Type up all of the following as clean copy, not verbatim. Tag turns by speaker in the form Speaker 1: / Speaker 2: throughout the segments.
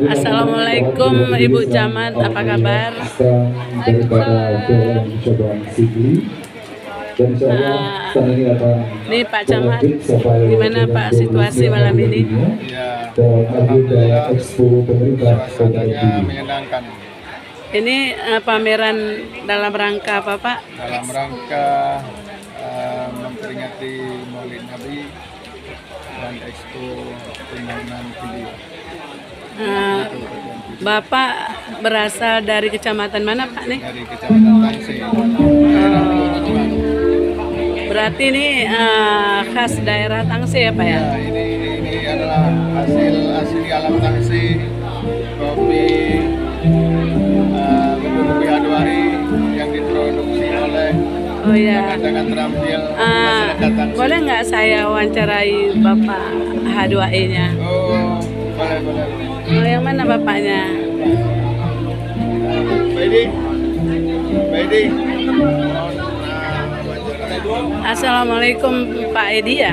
Speaker 1: Assalamualaikum Ibu Camat, apa kabar? Ini Pak Camat, gimana Pak situasi malam ini?
Speaker 2: Ya, alhamdulillah suasananya menyenangkan.
Speaker 1: Ini pameran dalam rangka apa Pak?
Speaker 2: Dalam rangka memperingati Maulid Nabi dan Expo pembangunan video.
Speaker 1: Bapak berasal dari kecamatan mana Pak nih?
Speaker 2: Dari Kecamatan Tangse.
Speaker 1: Berarti ini khas daerah Tangse ya Pak ya?
Speaker 2: Ya, ini adalah hasil asli alam Tangse, kopi kopi H2I yang diproduksi oleh dengan terampil masyarakat Tangse.
Speaker 1: Boleh nggak saya wawancarai Bapak H2I-nya?
Speaker 2: Oh, boleh.
Speaker 1: Oh, yang mana bapaknya?
Speaker 2: Baidi.
Speaker 1: Assalamualaikum Pak Edi ya?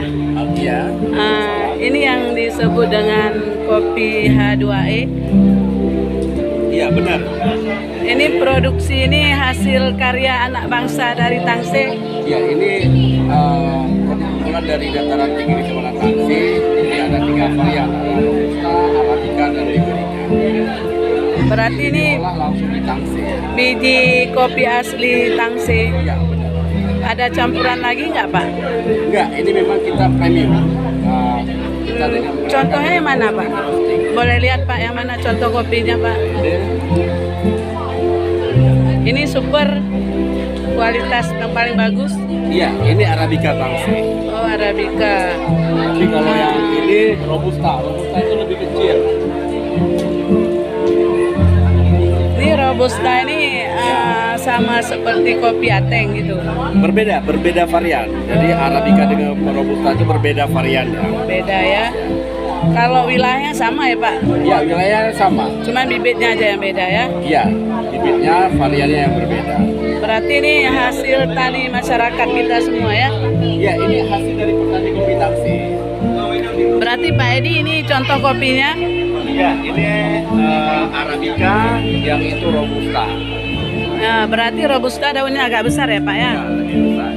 Speaker 2: Iya.
Speaker 1: Ini yang disebut dengan kopi H2E.
Speaker 2: Iya benar.
Speaker 1: Ini produksi ini hasil karya anak bangsa dari Tangse.
Speaker 2: Ya ini kumpulan dari dataran tinggi Kecamatan Tangse. Ini ada 3 varian, Robusta, Arabica, dan Liberica.
Speaker 1: Berarti ini
Speaker 2: langsung di Tangse.
Speaker 1: biji kopi asli Tangse.
Speaker 2: Ya benar.
Speaker 1: Ada campuran lagi nggak Pak?
Speaker 2: Enggak, ini memang kita premium. Kita dengan
Speaker 1: contohnya yang mana Pak? Boleh lihat Pak yang mana contoh kopinya Pak? Ini super kualitas yang paling bagus.
Speaker 2: Iya, ini Arabica Tangse.
Speaker 1: Oh, Arabica.
Speaker 2: Tapi kalau yang ini Robusta itu lebih kecil.
Speaker 1: Ini Robusta ini sama seperti kopi Ateng gitu.
Speaker 2: Berbeda varian. Jadi Arabica dengan Robusta itu berbeda variannya.
Speaker 1: Beda ya. Kalau wilayahnya sama ya Pak?
Speaker 2: Ya, wilayahnya sama.
Speaker 1: Cuman bibitnya aja yang beda ya?
Speaker 2: Iya, bibitnya variannya yang berbeda.
Speaker 1: Berarti ini hasil tani masyarakat kita semua ya?
Speaker 2: Iya, ini hasil dari petani kopi Tangse.
Speaker 1: Berarti Pak Edi ini contoh kopinya?
Speaker 2: Iya, ini Arabica, yang itu Robusta.
Speaker 1: Nah, berarti Robusta daunnya agak besar ya Pak ya?
Speaker 2: Ya, lebih besar.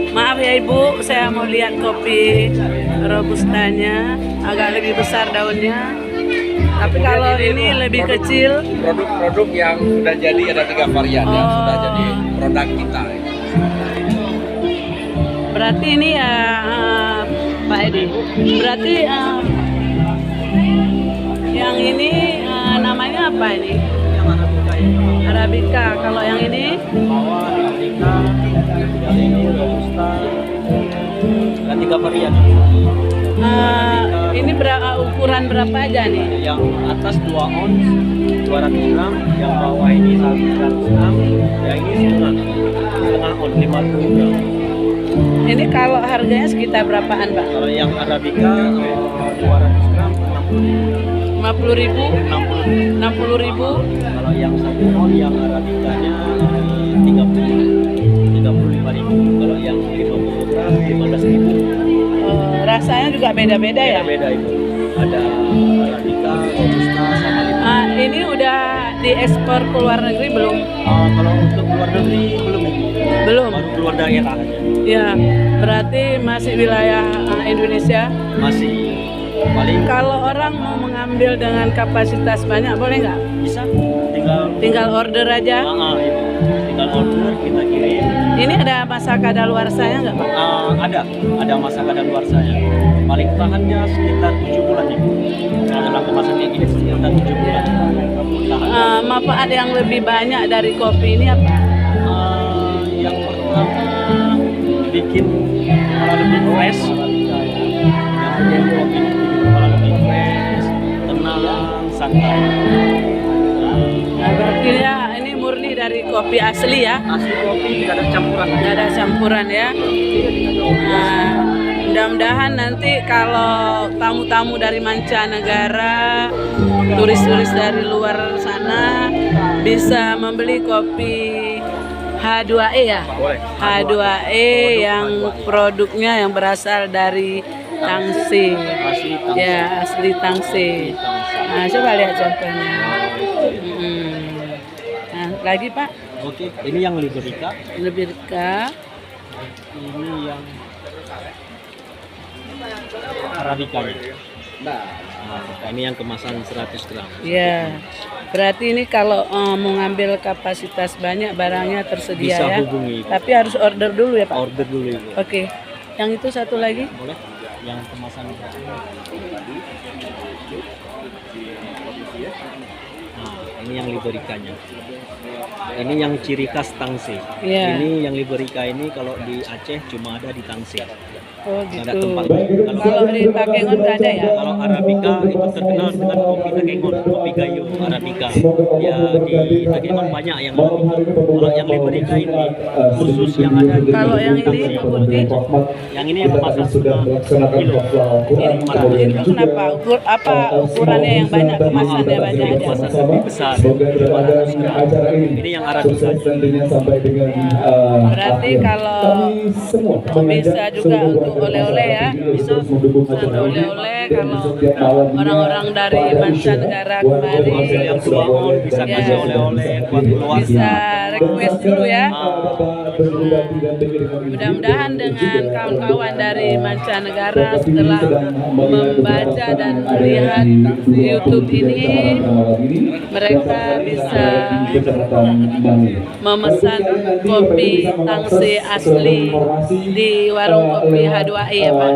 Speaker 1: Maaf ya Ibu, saya mau lihat kopi Robustanya, agak lebih besar daunnya. Tapi kalau ini lebih kecil.
Speaker 2: Produk-produk yang sudah jadi ada 3 varian yang sudah jadi produk kita.
Speaker 1: Berarti ini ya Pak Edi. Berarti yang ini namanya apa ini? Arabica. Kalau yang ini?
Speaker 2: Arabica, yang ini Robusta, dan 3 varian.
Speaker 1: Ini ukuran berapa aja nih?
Speaker 2: Yang atas 2 ons 200 gram, yang bawah ini 100 gram, yang ini setengah ons 50 gram.
Speaker 1: Ini kalau harganya sekitar berapaan Pak?
Speaker 2: Kalau yang Arabica 200 gram
Speaker 1: 50.000? 60.000?
Speaker 2: Kalau yang 1 on yang Arabicanya 35.000. Kalau yang 50 gram 15.000.
Speaker 1: Rasanya juga beda-beda ya?
Speaker 2: Beda itu. Ada Arabica, Robusta, sama Liberica.
Speaker 1: Ini udah diekspor ke luar negeri belum?
Speaker 2: Kalau untuk luar negeri belum.
Speaker 1: Belum?
Speaker 2: Baru keluar daerah aja.
Speaker 1: Ya, berarti masih wilayah Indonesia?
Speaker 2: Masih paling.
Speaker 1: Kalau orang mau mengambil dengan kapasitas banyak boleh nggak?
Speaker 2: Bisa.
Speaker 1: Tinggal order aja?
Speaker 2: Iya. Tinggal order, kita kirim.
Speaker 1: Ini ada masa kadaluarsanya nggak Pak?
Speaker 2: Ada masa kadaluarsanya. Paling tahannya sekitar 7 bulan ya. Kalau dalam kemasan kayak gini sekitar 7 bulan.
Speaker 1: Manfaat yang lebih banyak dari kopi ini apa?
Speaker 2: Yang pertama bikin kepala lebih fresh. Yang bikin kopi ini bikin kepala lebih fresh, tenang, santai.
Speaker 1: Nah, berarti ya ini murni dari kopi asli ya?
Speaker 2: Asli kopi, tidak ada campuran.
Speaker 1: Tidak ada campuran ya? Nah, mudah-mudahan nanti kalau tamu-tamu dari mancanegara, turis-turis dari luar sana bisa membeli kopi H2E ya?
Speaker 2: Boleh.
Speaker 1: H2E yang produknya yang berasal dari Tangsi.
Speaker 3: Asli Tangsi.
Speaker 1: Ya, asli Tangsi. Nah, coba lihat contohnya. Nah, lagi Pak,
Speaker 3: Oke, ini yang Liberica,
Speaker 1: lebih dekat.
Speaker 3: ini yang Arabica. Nah, ini yang kemasan 100 gram.
Speaker 1: Ya, berarti ini kalau mau ngambil kapasitas banyak barangnya tersedia
Speaker 3: Bisa
Speaker 1: ya.
Speaker 3: hubungi.
Speaker 1: Tapi harus order dulu ya Pak.
Speaker 3: Order dulu Ibu.
Speaker 1: Oke, yang itu satu lagi.
Speaker 3: Boleh? Yang kemasan. Nah, ini yang Libericanya. Ini yang ciri khas Tangsi.
Speaker 1: Iya.
Speaker 3: Ini yang Liberica ini kalau di Aceh cuma ada di Tangsi.
Speaker 1: Oh
Speaker 3: Nggak ada
Speaker 1: gitu.
Speaker 3: tempat.
Speaker 1: Kalau di Takengon nggak ada ya?
Speaker 3: Kalau Arabica itu terkenal dengan kopi Takengon, kopi gayo Arabica. Ya di Takengon banyak yang Arabica. Kalau yang Liberica ini khusus yang ada di
Speaker 1: Kalau yang ini
Speaker 3: Tangsi.
Speaker 1: putih,
Speaker 3: Yang ini yang kemasan 5 kilo. Ini kemasan
Speaker 1: itu kenapa? Ukurannya yang banyak, kemasannya banyak aja.
Speaker 3: kemasan lebih besar. 500 gram. Ini yang Arabica.
Speaker 1: Berarti kalau bisa juga untuk oleh-oleh ya, bisa untuk oleh-oleh kalau orang-orang dari mancanegara kemari
Speaker 3: Yang Subaon bisa
Speaker 1: ya,
Speaker 3: kasih oleh-oleh buat keluarga.
Speaker 1: bisa request dulu ya.
Speaker 3: Ah,
Speaker 1: Mudah-mudahan dengan kawan-kawan dari mancanegara setelah membaca dan melihat YouTube ini, mereka bisa memesan kopi Tangsi asli di warung kopi H2I ya Pak.